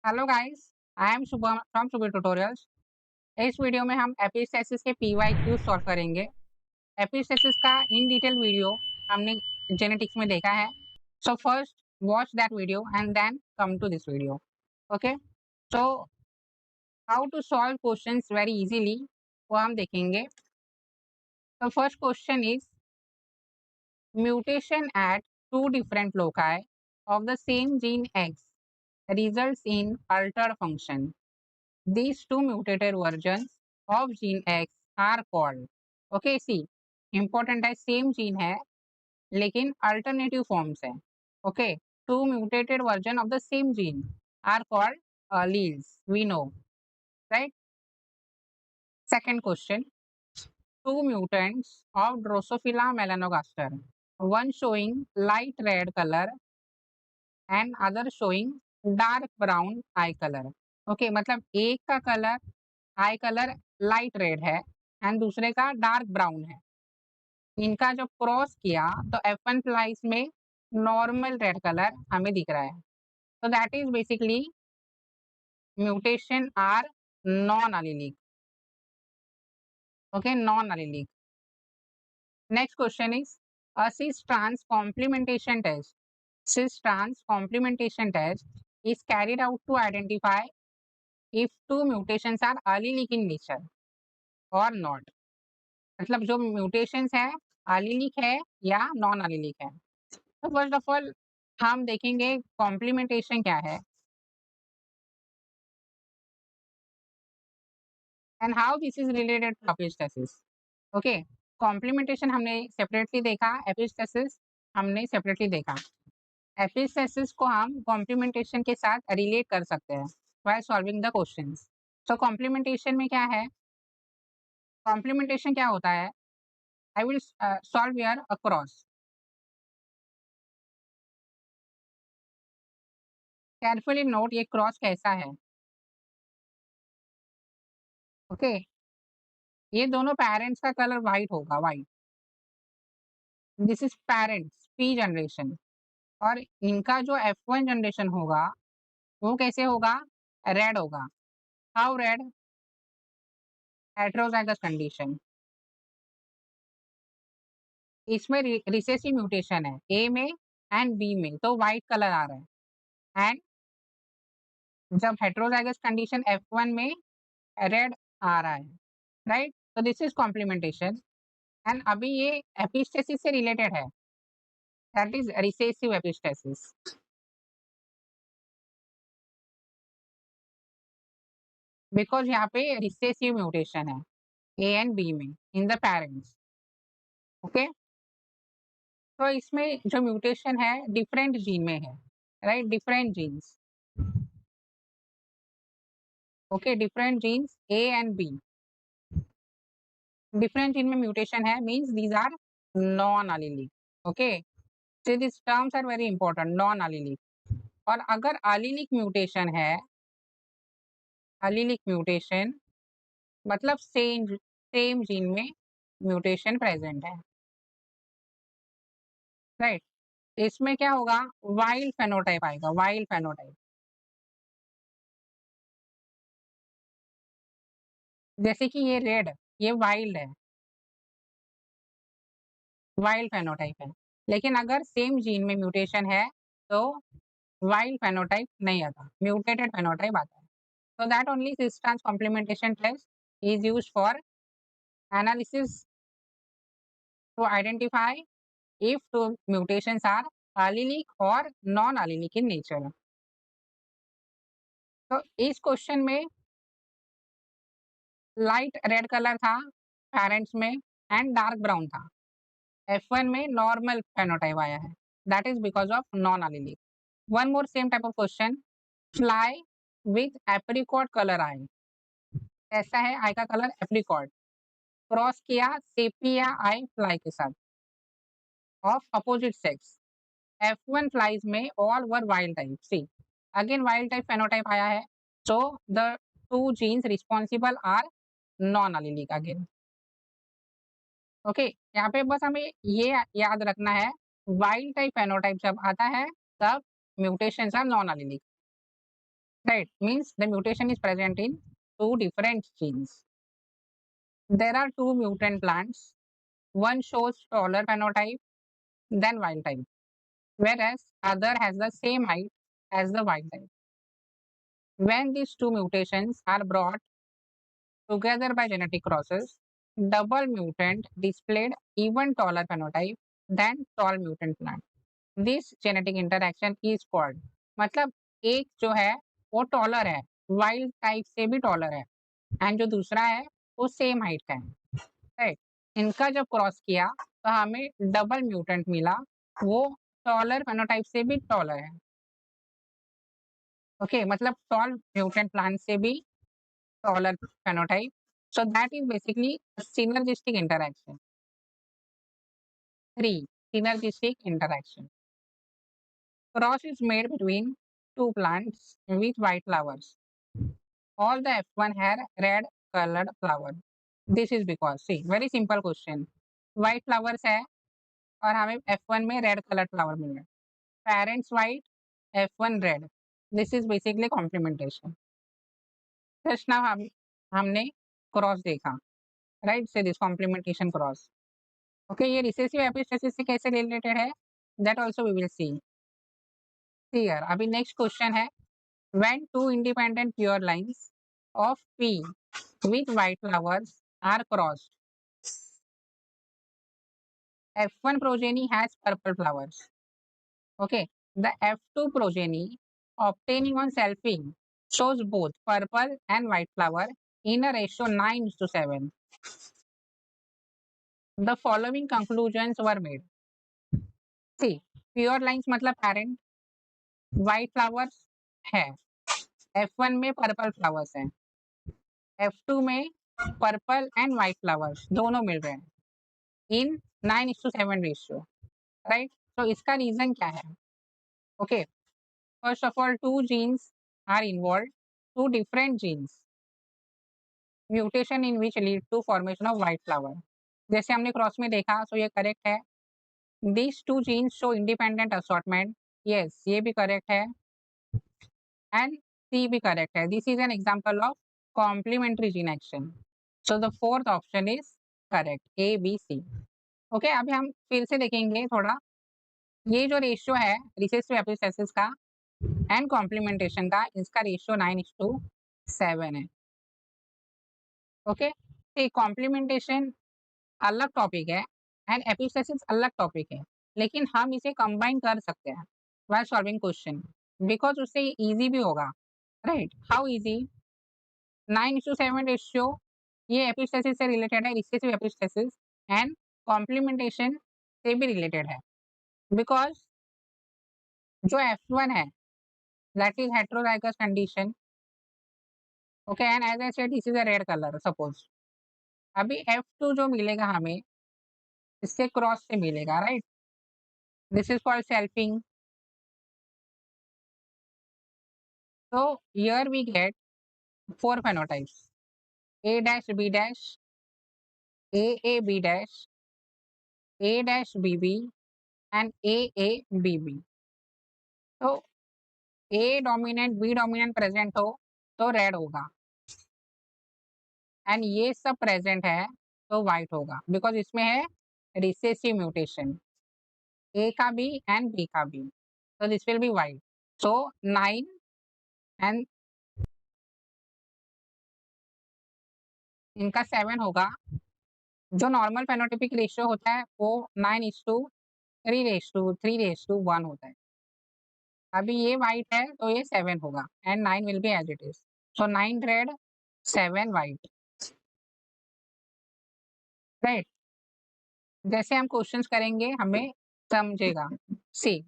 Hello guys, I am Shubham from Shubh tutorials. इस video में हम एपिस्टेसिस के पीवाईक्यू सॉल्व करेंगे। एपिस्टेसिस का इन डिटेल वीडियो हमने जेनेटिक्स में देखा है। So first watch that video and then come to this video. Okay, so how to solve questions very easily वो हम देखेंगे। तो first question is mutation at two different loci of the same gene X results in altered function. These two mutated versions of gene X are called. Okay, see, important है, same gene है लेकिन alternative forms है. Okay, two mutated version of the same gene are called alleles. We know, right? Second question: two mutants of Drosophila melanogaster, one showing light red color and other showing dark brown eye color. Okay, मतलब एक का colour I colour light red है and दूसरे का dark brown है। इनका जब cross किया तो F1 फ्लाइज में नॉर्मल रेड कलर हमें दिख रहा है। तो that is basically mutation are non allelic. Okay, non allelic. Next question is cis trans complementation test. Cis trans complementation test is carried out to identify if two mutations are allelic in nature or not. मतलब जो mutations है allylic है या non allylic है। तो first of all हम देखेंगे complementation क्या है and how this is related to epistasis. Okay, complementation हमने सेपरेटली देखा, एपिस्टेसिस हमने सेपरेटली देखा। एपिस्टेसिस को हम कॉम्प्लीमेंटेशन के साथ रिलेट कर सकते हैं while solving the questions. So complementation में क्या है, कॉम्प्लीमेंटेशन क्या होता है, I will solve here a cross. Carefully note ये क्रॉस कैसा है। ओके, ये दोनों पेरेंट्स का कलर व्हाइट होगा, white. This is parents P generation. और इनका जो F1 जनरेशन होगा वो कैसे होगा, रेड होगा। How red, heterozygous condition. इसमें रिसेसिव म्यूटेशन है ए में एंड बी में, तो व्हाइट कलर आ रहा है। एंड जब हेटेरोजाइगस कंडीशन F1 में रेड आ रहा है, राइट? तो दिस इज कॉम्प्लीमेंटेशन एंड अभी ये एपिस्टेसिस से रिलेटेड है, that is recessive epistasis. Because यहाँ पे रिसेसिव म्यूटेशन है ए एंड बी में इन द पेरेंट्स। ओके, तो इसमें जो म्यूटेशन है डिफरेंट जीन में है, right? Different genes. Okay, different genes A and B, different gene में म्यूटेशन है means these are non allelic. Okay, so this terms are very important, non allelic. और अगर एलिलिक म्यूटेशन है, allelic mutation मतलब same gene में mutation present है, right? इसमें क्या होगा, वाइल्ड फेनोटाइप आएगा, वाइल्ड फेनोटाइप। जैसे कि ये रेड, ये वाइल्ड है, वाइल्ड फेनोटाइप है। लेकिन अगर सेम जीन में म्यूटेशन है तो वाइल्ड फेनोटाइप नहीं आता, म्यूटेटेड फेनोटाइप आता है। So that only cis trans complementation test is used for analysis to identify if two mutations are allelic or non-allelic in nature. तो इस क्वेश्चन में लाइट रेड कलर था पेरेंट्स में and dark brown था। F1 में normal phenotype आया है, that is because of non allelic. One more same type of question, fly with apricot color eye. ऐसा है आई का कलर एप्रिकॉट, क्रॉस किया सेपिया आई फ्लाई के साथ of opposite sex. F1 flies में all were wild type. See, again wild type phenotype आया है, so the two genes responsible are non allelic again. Okay, यहाँ पे बस हमें ये याद रखना है, वाइल्ड टाइप फेनोटाइप जब आता है तब mutations are non allelic. right? Means the mutation is present in two different genes. There are two mutant plants. One shows taller phenotype than wild type, whereas other has the same height as the wild type. When these two mutations are brought together by genetic crosses, double mutant displayed even taller phenotype than tall mutant plant. This genetic interaction is called, मतलब एक जो है वो taller है, wild type से भी taller है, and जो दूसरा है वो सेम हाइट का है, राइट? इनका जब क्रॉस किया तो हमें डबल म्यूटेंट मिला, वो टॉलर फेनोटाइप से भी टॉलर है। ओके, मतलब टॉल म्यूटेंट प्लांट से भी taller phenotype, so that is basically a synergistic interaction. 3. Synergistic interaction. Cross is made between two plants with white flowers. All the F1 had red colored flower. This is because, see, very simple question. White flowers है और हमें F1 में red colour flower मिल रहा है. Parents white, F1 red. This is basically complementation. Just now हमने cross देखा, right? Say this complementation cross. Okay, ये recessive epistasis से कैसे रिलेटेड है, that also we will see here. अभी नेक्स्ट क्वेश्चन है, when two independent pure lines of P with white flowers are crossed, F1 progeny has purple flowers. Okay, the F2 progeny obtaining on selfing shows both purple and white flower in a ratio 9:7. The following conclusions were made. See, pure lines मतलब parent, white flowers है, F1 में purple flowers है, F2 में purple and white flowers दोनों मिल रहे हैं in 9:7 ratio, right? तो इसका रीजन क्या है? Okay, first of all, two genes are involved, two different genes, mutation in which lead to formation of white flower. जैसे हमने क्रॉस में देखा, सो ये करेक्ट है. These two genes show independent assortment. Yes, ये भी करेक्ट है, and C भी करेक्ट है. This is an example of complementary gene action. So the fourth option is correct, A, B, C. Okay, अभी हम फिर से देखेंगे थोड़ा, ये जो रेशियो है रिसेसिव एपिस्टेसिस का एंड कॉम्प्लीमेंटेशन का, इसका रेशियो 9:7 है. ओके, तो कॉम्प्लीमेंटेशन अलग टॉपिक है एंड एपिस्टेसिस अलग टॉपिक है, लेकिन हम इसे कंबाइन कर सकते हैं व्हाइल सॉल्विंग क्वेश्चन, बिकॉज उससे इजी भी होगा, राइट? How easy? 9:7 रेशियो ये एपिस्टेसिस से रिलेटेड है, रिसेसिव एपिस्टेसिस, एंड कॉम्प्लीमेंटेशन से भी रिलेटेड है, बिकॉज जो F1 है that is heterozygous condition. Okay, and as I said, this is a red color, suppose. अभी F2 जो मिलेगा हमें, इससे क्रॉस से मिलेगा, right? This is called selfing. So here we get four phenotypes: A dash B dash, A B dash, A dash B B, and A B B. तो A dominant B dominant present हो तो red होगा, and ये सब present है तो white होगा, because इसमें है रिसेसिव म्यूटेशन, A का भी एंड B का भी, so this will be white. So 9 and इनका 7 होगा. जो नॉर्मल फेनोटाइपिक रेशियो होता है वो 9:3:1 होता है. अभी ये व्हाइट है तो ये 7 होगा, and 9 will be as it is. So 9 red, 7 white, right? जैसे हम क्वेश्चंस करेंगे हमें समझेगा. See,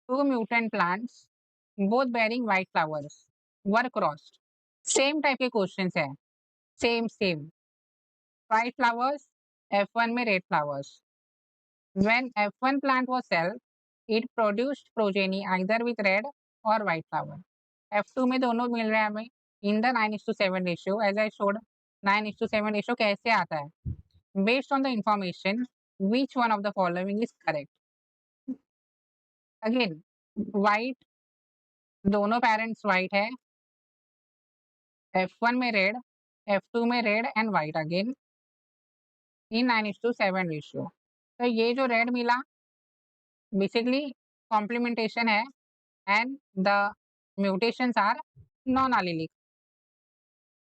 two mutant plants both bearing white flowers were crossed. Same type के क्वेश्चंस है, सेम white flowers, F1 में red flowers. When F1 plant was self, it produced progeny either with red or white flower. F2 में दोनों मिल रहे हैं हमें in the 9:7 ratio. As I showed, 9:7 ratio कैसे आता है? Based on the information, which one of the following is correct? Again, white दोनों parents white है, F1 में रेड, F2 में red and white again in 9:7 ratio. तो ये जो रेड मिला बेसिकली कॉम्प्लीमेंटेशन है and the mutations are non allelic.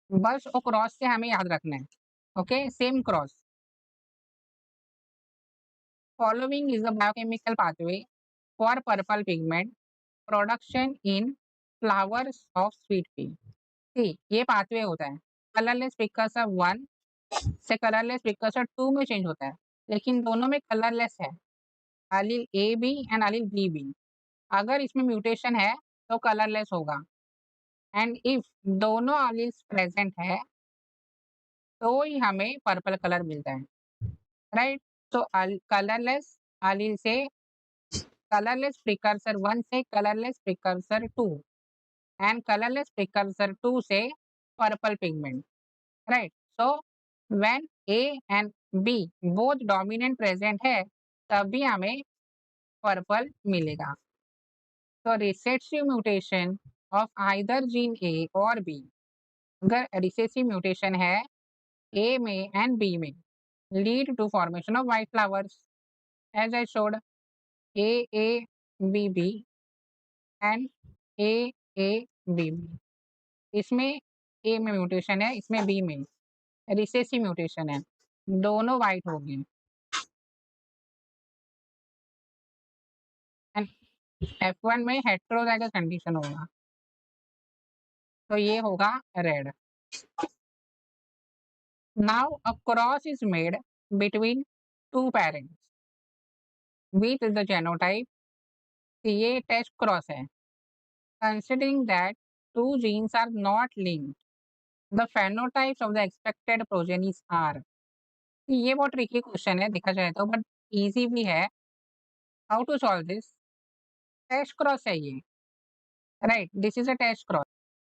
बस वो क्रॉस से हमें याद रखना है, okay, same cross. Following is a biochemical pathway for purple pigment production in flowers of sweet pea। सी ये पाथवे होता है, कलरलेस प्रिकर्सर 1 से कलरलेस प्रिकर्सर 2 में चेंज होता है, लेकिन दोनों में कलरलेस है, allele A B and allele B B. अगर इसमें म्यूटेशन है तो कलरलेस होगा एंड इफ दोनों एलील्स प्रेजेंट है तो ही हमें पर्पल कलर मिलता है, राइट। तो कलरलेस एलील से कलरलेस प्रिकर्सर 1 से colourless precursor 2 and colourless precursor 2 से purple pigment, right. So when A and B both dominant present है तभी हमें पर्पल मिलेगा। तो recessive mutation of either gene A और बी, अगर रिसेसिव म्यूटेशन है ए में एंड बी में, lead to formation of white flowers as I showed A B B and A B B. इसमें ए में म्यूटेशन है, इसमें बी में रिसेसिव म्यूटेशन है, दोनों वाइट हो गए एंड F1 में हेटेरोजाइगस कंडीशन होगा, तो ये होगा red. Now a cross is made between two parents with the genotype, ये टेस्ट क्रॉस है। Considering that two genes are not linked, the phenotypes of the expected progenies are. ये बहुत tricky question है देखा जाए तो, बट इजी भी है। How to solve this? Test cross है ये, right, this is a test cross.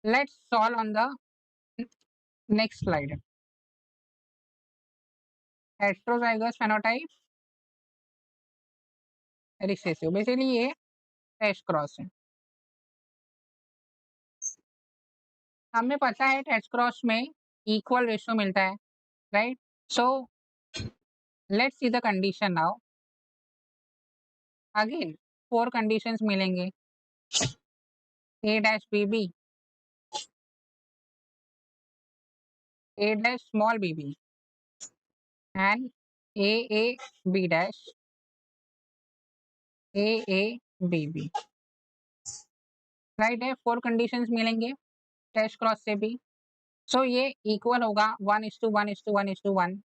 Let's solve on the next slide. Heterozygous phenotype, recessive, basically ये टेस्ट क्रॉस है। हमें पता है टेस्ट क्रॉस में इक्वल रेशियो मिलता है, right. So let's see the condition now. Again 4 conditions मिलेंगे, A dash B B, A dash small B B and A B dash A B B, right है। 4 conditions मिलेंगे test cross से भी। सो ये equal होगा 1:1:1:1,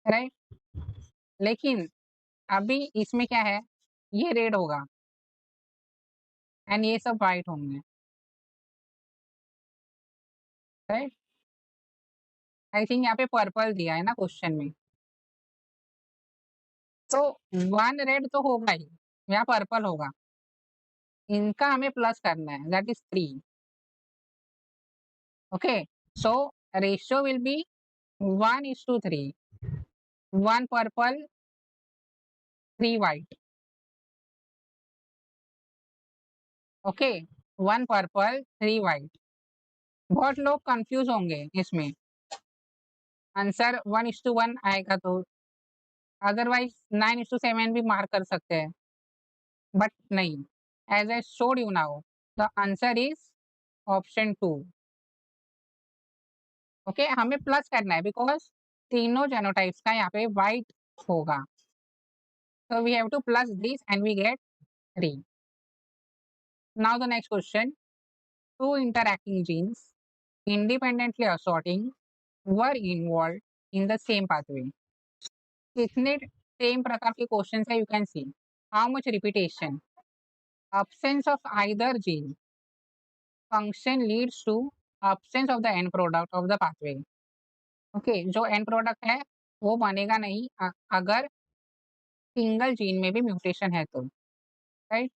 right. लेकिन अभी इसमें क्या है, ये रेड होगा एंड ये सब वाइट होंगे, राइट। आई थिंक यहाँ पे पर्पल दिया है ना क्वेश्चन में, तो 1 रेड तो होगा ही, यहाँ पर्पल होगा, इनका हमें प्लस करना है, that is 3। Okay, so ratio will be 1:3, 1 purple 3 white, okay, 1 purple 3 white. बहुत लोग कंफ्यूज होंगे इसमें, आंसर 1:1 आएगा तो, अदरवाइज 9:7 भी मार्क कर सकते हैं, बट नहीं, as I showed you now the answer is option 2। Okay, हमें प्लस करना है बिकॉज तीनों जेनोटाइप्स का यहाँ पे वाइट होगा, so we have to plus this and we get 3. Now the next question, two interacting genes independently assorting were involved in the same pathway। कितने same प्रकार के क्वेश्चन है, you can see how much repetition, absence of either gene function leads to absence of the end product of the pathway। Okay, जो and product है वो बनेगा नहीं अगर सिंगल जीन में भी म्यूटेशन है तो, right.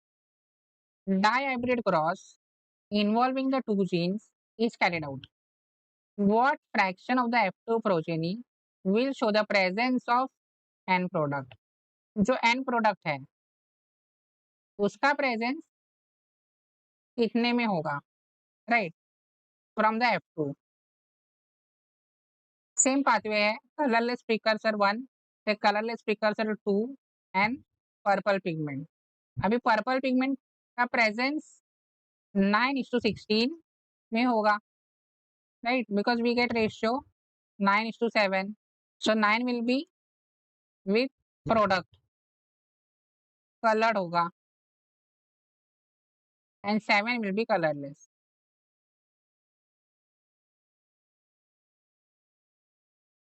Dihybrid cross involving the two genes is carried out, what fraction of the F2 progeny will show the presence of end product? जो end product है उसका प्रेजेंस इतने में होगा, right, from the F2। Same pathway है colourless precursor 1 से colourless precursor 2 and purple pigment. अभी purple pigment का प्रेजेंस 9:16 में होगा, right, because we get ratio 9:7, so 9 will be with product colored होगा and 7 will be colorless.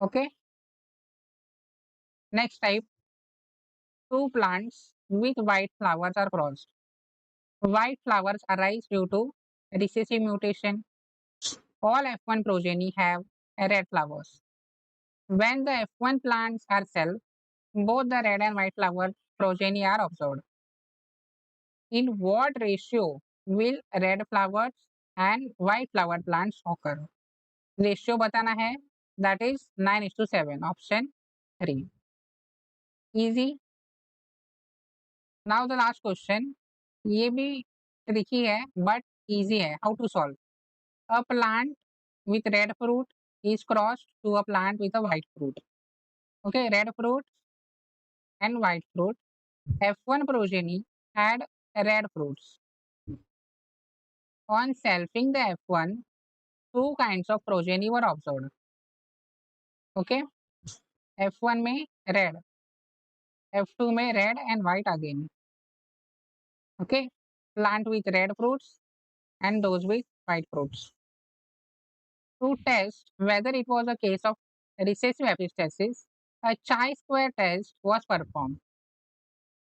Okay, next type, two plants with white flowers are crossed. White flowers arise due to recessive mutation. All F1 progeny have red flowers. When the F1 plants are self, both the red and white flower progeny are observed. In what ratio will red flowers and white flower plants occur? Ratio बताना है, that is 9:7, option 3. Easy. Now the last question, ये भी tricky है but easy है. How to solve? A plant with red fruit is crossed to a plant with a white fruit. Okay, red fruit and white fruit. F1 progeny had red fruits. On selfing the F1, two kinds of progeny were observed. Okay, F1 में red, F2 में red and white again. Okay, plant with red fruits and those with white fruits. To test whether it was a case of recessive epistasis, a chi-square test was performed.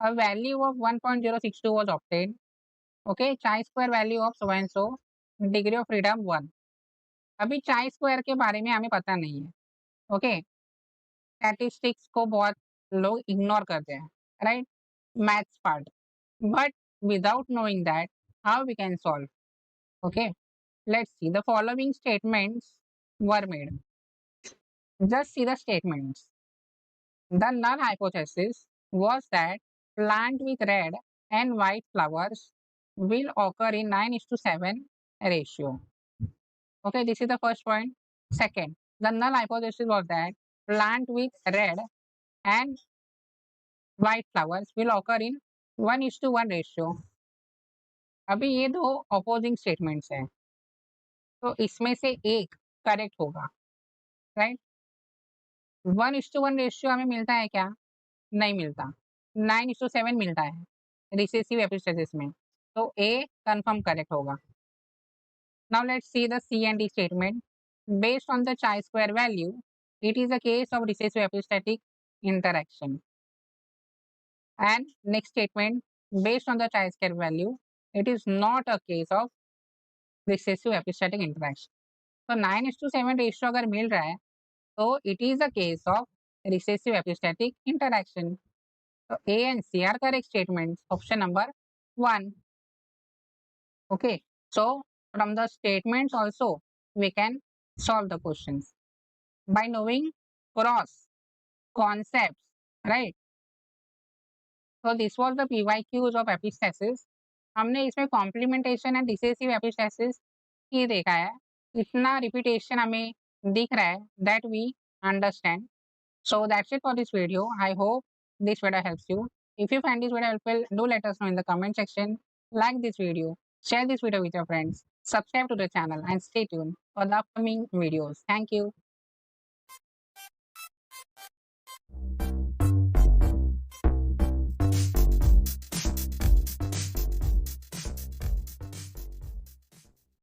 A value of 1.062 was obtained. Okay, chi-square value of so and so, degree of freedom 1. अभी chi-square के बारे में हमें पता नहीं है. Okay, statistics को बहुत लोग इग्नोर करते हैं, right, maths part, but without knowing that how we can solve. Okay, let's see, the following statements were made. Just see the statements. The null hypothesis was that plant with red and white flowers will occur in 9:7 ratio. Okay, this is the first point. Second, the null hypothesis was that plant with red and white flowers will occur in 1:1 ratio. अभी ये दो opposing statements हैं, तो इसमें से एक correct होगा, right. 1:1 ratio हमें मिलता है क्या? नहीं मिलता. 9:7 मिलता है रिसेसिव एपिस्टेसिस में, तो ए कंफर्म करेक्ट होगा. Now let's see the C and D statement. Based on the chi square value, it is a case of recessive epistatic interaction. And next statement, based on the chi square value, it is not a case of recessive epistatic interaction. तो 9:7 ratio अगर मिल रहा है तो it is a case of recessive epistatic interaction. So A and C are correct statements. Option number 1. Okay. So from the statements also we can solve the questions by knowing cross concepts, right? So this was the PYQs of epistasis. हमने इसमें complementation and recessive epistasis ही देखा है. इतना repetition हमें दिख रहा है that we understand. So that's it for this video. I hope this video helps you. If you find this video helpful, do let us know in the comment section. Like this video, share this video with your friends, subscribe to the channel and stay tuned for the upcoming videos. Thank you.